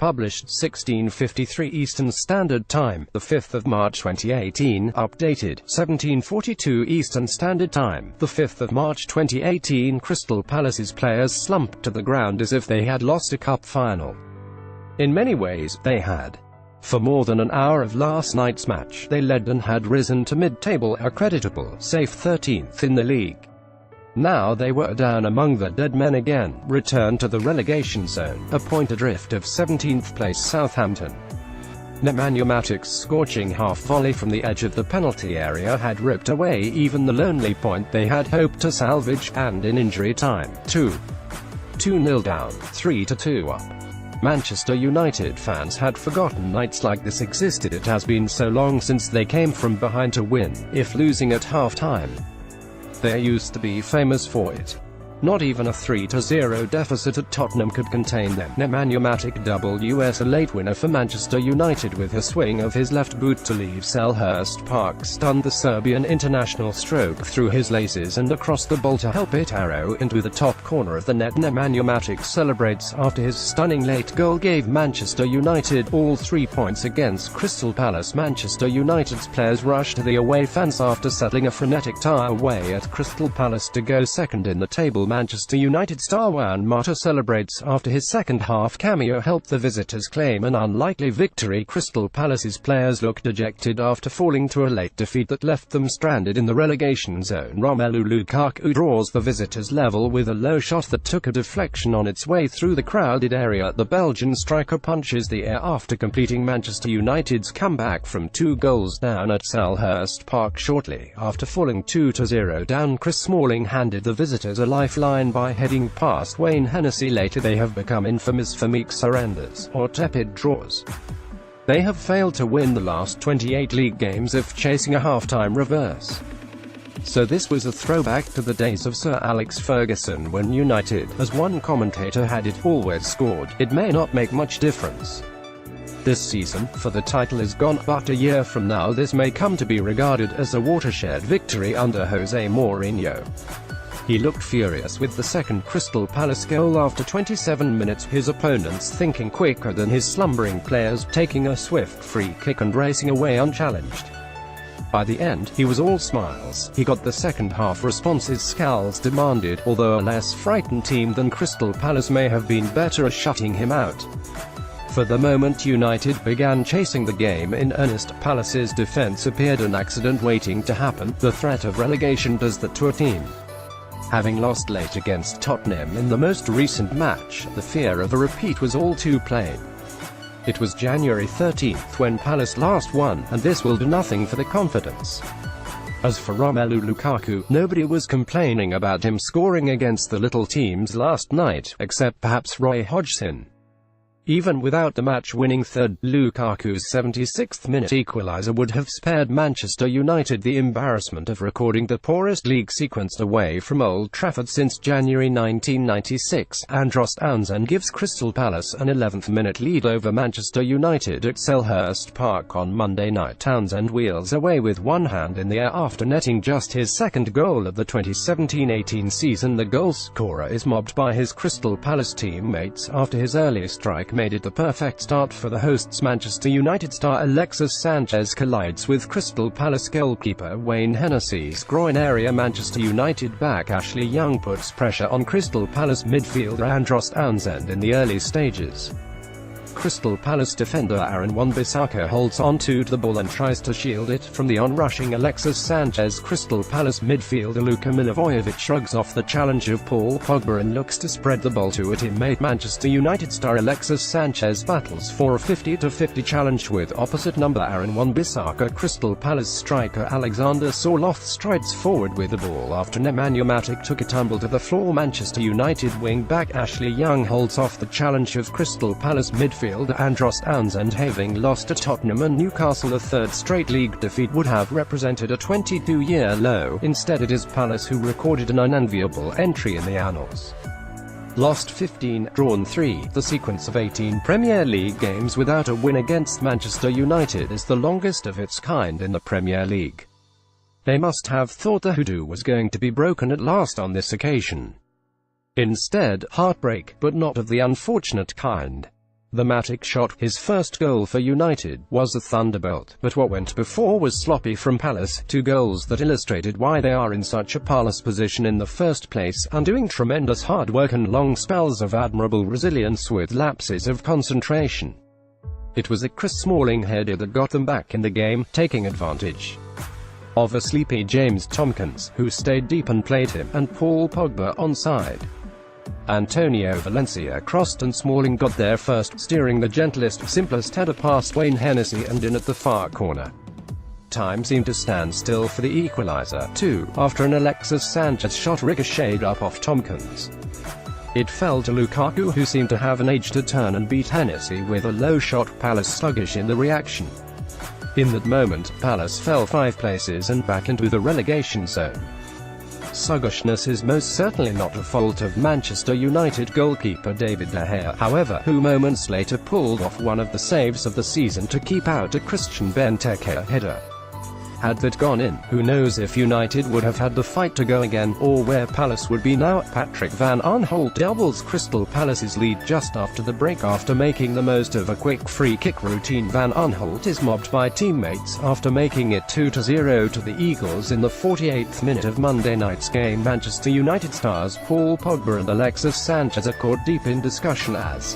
published 16:53 Eastern Standard Time, the 5th of March 2018, updated 17:42 Eastern Standard Time, the 5th of March 2018. Crystal Palace's players slumped to the ground as if they had lost a cup final. In many ways, they had. For more than an hour of last night's match, they led and had risen to mid-table, a creditable, safe 13th in the league. Now they were down among the dead men again, returned to the relegation zone, a point adrift of 17th place Southampton. Nemanja Matic's scorching half-volley from the edge of the penalty area had ripped away even the lonely point they had hoped to salvage, and in injury time, 2-0 down, 3-2 up. Manchester United fans had forgotten nights like this existed. It has been so long since they came from behind to win, if losing at half-time. They used to be famous for it. Not even a 3-0 deficit at Tottenham could contain them. Nemanja Matic was a late winner for Manchester United with a swing of his left boot to leave Selhurst Park stunned the Serbian international, stroke through his laces and across the ball to help it arrow into the top corner of the net. Nemanja Matic celebrates after his stunning late goal gave Manchester United all 3 points against Crystal Palace. Manchester United's players rushed to the away fans after settling a frenetic tie away at Crystal Palace to go second in the table. Manchester United star Juan Mata celebrates after his second-half cameo helped the visitors claim an unlikely victory. Crystal Palace's players looked dejected after falling to a late defeat that left them stranded in the relegation zone. Romelu Lukaku draws the visitors level with a low shot that took a deflection on its way through the crowded area. The Belgian striker punches the air after completing Manchester United's comeback from 2 goals down at Selhurst Park shortly after falling 2-0 down. Chris Smalling handed the visitors a lifeline by heading past Wayne Hennessy. Later they have become infamous for meek surrenders, or tepid draws. They have failed to win the last 28 league games if chasing a half-time reverse. So this was a throwback to the days of Sir Alex Ferguson when United, as one commentator had it, always scored. It may not make much difference this season, for the title is gone, but a year from now this may come to be regarded as a watershed victory under Jose Mourinho. He looked furious with the second Crystal Palace goal after 27 minutes, his opponents thinking quicker than his slumbering players, taking a swift free kick and racing away unchallenged. By the end, he was all smiles. He got the second-half responses scowls demanded, although a less frightened team than Crystal Palace may have been better at shutting him out. For the moment United began chasing the game in earnest, Palace's defense appeared an accident waiting to happen. The threat of relegation does that to a team. Having lost late against Tottenham in the most recent match, the fear of a repeat was all too plain. It was January 13th when Palace last won, and this will do nothing for the confidence. As for Romelu Lukaku, nobody was complaining about him scoring against the little teams last night, except perhaps Roy Hodgson. Even without the match-winning third, Lukaku's 76th minute equaliser would have spared Manchester United the embarrassment of recording the poorest league sequence away from Old Trafford since January 1996. Andros Townsend gives Crystal Palace an 11th-minute lead over Manchester United at Selhurst Park on Monday night. Townsend wheels away with one hand in the air after netting just his second goal of the 2017-18 season. The goal scorer is mobbed by his Crystal Palace teammates after his early strike made it the perfect start for the hosts. Manchester United star Alexis Sanchez collides with Crystal Palace goalkeeper Wayne Hennessy's groin area. Manchester United back Ashley Young puts pressure on Crystal Palace midfielder Andros Townsend in the early stages. Crystal Palace defender Aaron Wan-Bissaka holds on to the ball and tries to shield it from the on-rushing Alexis Sanchez. Crystal Palace midfielder Luka Milivojevic shrugs off the challenge of Paul Pogba and looks to spread the ball to a teammate. Manchester United star Alexis Sanchez battles for a 50-50 challenge with opposite number Aaron Wan-Bissaka. Crystal Palace striker Alexander Sørloth strides forward with the ball after Nemanja Matic took a tumble to the floor. Manchester United wing-back Ashley Young holds off the challenge of Crystal Palace midfielder Andros Townsend. Having lost to Tottenham and Newcastle, a third straight league defeat would have represented a 22-year low. Instead it is Palace who recorded an unenviable entry in the annals. Lost 15, drawn 3. The sequence of 18 Premier League games without a win against Manchester United is the longest of its kind in the Premier League. They must have thought the hoodoo was going to be broken at last on this occasion. Instead, heartbreak, but not of the unfortunate kind. The Matic shot, his first goal for United, was a thunderbolt, but what went before was sloppy from Palace, 2 goals that illustrated why they are in such a parlous position in the first place, undoing tremendous hard work and long spells of admirable resilience with lapses of concentration. It was a Chris Smalling header that got them back in the game, taking advantage of a sleepy James Tomkins, who stayed deep and played him, and Paul Pogba onside. Antonio Valencia crossed and Smalling got there first, steering the gentlest, simplest header past Wayne Hennessy and in at the far corner. Time seemed to stand still for the equaliser, too, after an Alexis Sanchez shot ricocheted up off Tomkins. It fell to Lukaku, who seemed to have an age to turn and beat Hennessy with a low shot, Palace sluggish in the reaction. In that moment, Palace fell 5 places and back into the relegation zone. Sluggishness is most certainly not a fault of Manchester United goalkeeper David De Gea, however, who moments later pulled off one of the saves of the season to keep out a Christian Benteke header. Had that gone in, who knows if United would have had the fight to go again, or where Palace would be now. Patrick Van Aanholt doubles Crystal Palace's lead just after the break. After making the most of a quick free-kick routine, Van Aanholt is mobbed by teammates, after making it 2-0 to the Eagles in the 48th minute of Monday night's game. Manchester United stars Paul Pogba and Alexis Sanchez are caught deep in discussion as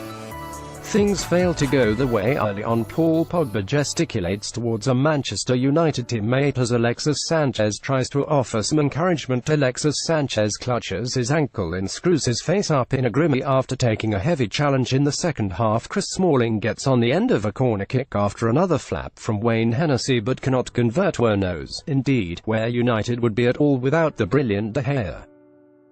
things fail to go the way early on. Paul Pogba gesticulates towards a Manchester United teammate as Alexis Sanchez tries to offer some encouragement. Alexis Sanchez clutches his ankle and screws his face up in a grimmy after taking a heavy challenge in the second half. Chris Smalling gets on the end of a corner kick after another flap from Wayne Hennessy but cannot convert. Who knows, indeed, where United would be at all without the brilliant De Gea.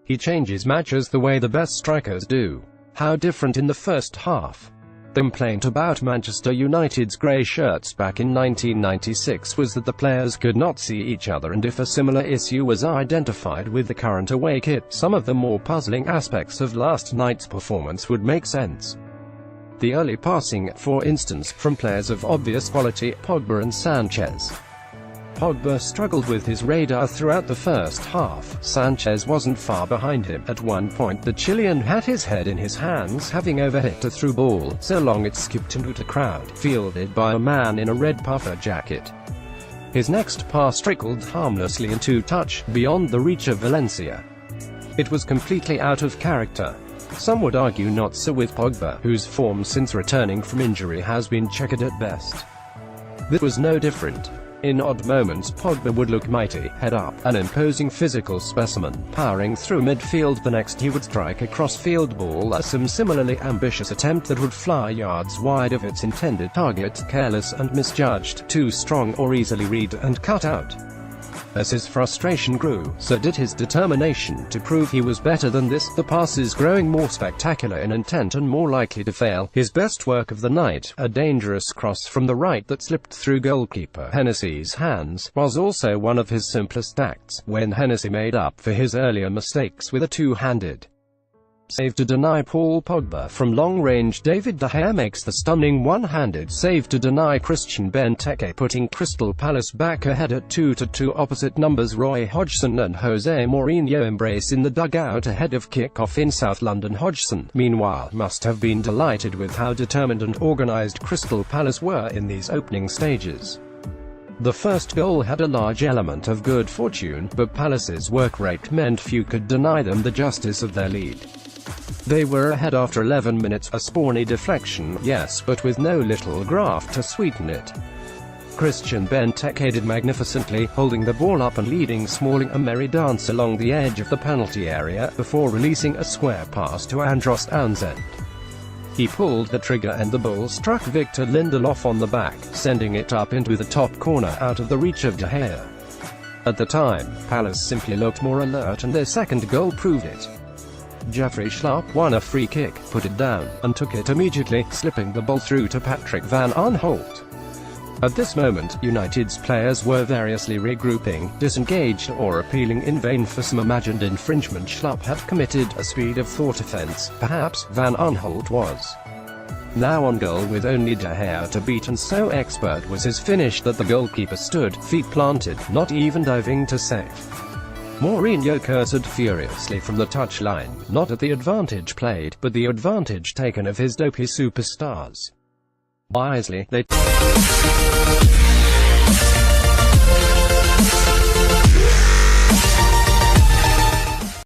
He changes matches the way the best strikers do. How different in the first half. The complaint about Manchester United's grey shirts back in 1996 was that the players could not see each other, and if a similar issue was identified with the current away kit, some of the more puzzling aspects of last night's performance would make sense. The early passing, for instance, from players of obvious quality, Pogba and Sanchez. Pogba struggled with his radar throughout the first half. Sanchez wasn't far behind him. At one point the Chilean had his head in his hands, having overhit a through ball, so long it skipped into the crowd, fielded by a man in a red puffer jacket. His next pass trickled harmlessly into touch, beyond the reach of Valencia. It was completely out of character. Some would argue not so with Pogba, whose form since returning from injury has been checkered at best. This was no different. In odd moments Pogba would look mighty, head up, an imposing physical specimen, powering through midfield. The next he would strike a cross-field ball, some similarly ambitious attempt that would fly yards wide of its intended target, careless and misjudged, too strong or easily read and cut out. As his frustration grew, so did his determination to prove he was better than this, the passes growing more spectacular in intent and more likely to fail. His best work of the night, a dangerous cross from the right that slipped through goalkeeper Hennessy's hands, was also one of his simplest acts, when Hennessy made up for his earlier mistakes with a two-handed save to deny Paul Pogba from long range. David De Gea makes the stunning one-handed save to deny Christian Benteke, putting Crystal Palace back ahead at 2-2. Opposite numbers Roy Hodgson and Jose Mourinho embrace in the dugout ahead of kick-off in South London. Hodgson, meanwhile, must have been delighted with how determined and organised Crystal Palace were in these opening stages. The first goal had a large element of good fortune, but Palace's work rate meant few could deny them the justice of their lead. They were ahead after 11 minutes, a spawny deflection, yes, but with no little graft to sweeten it. Christian Benteke did magnificently, holding the ball up and leading Smalling a merry dance along the edge of the penalty area, before releasing a square pass to Andros Townsend. He pulled the trigger and the ball struck Victor Lindelof on the back, sending it up into the top corner, out of the reach of De Gea. At the time, Palace simply looked more alert, and their second goal proved it. Jeffrey Schlupp won a free kick, put it down, and took it immediately, slipping the ball through to Patrick Van Aanholt. At this moment, United's players were variously regrouping, disengaged, or appealing in vain for some imagined infringement. Schlupp had committed a speed of thought offence, perhaps. Van Aanholt was now on goal with only De Gea to beat, and so expert was his finish that the goalkeeper stood, feet planted, not even diving to save. Mourinho cursed furiously from the touchline, not at the advantage played, but the advantage taken of his dopey superstars. Wisely, they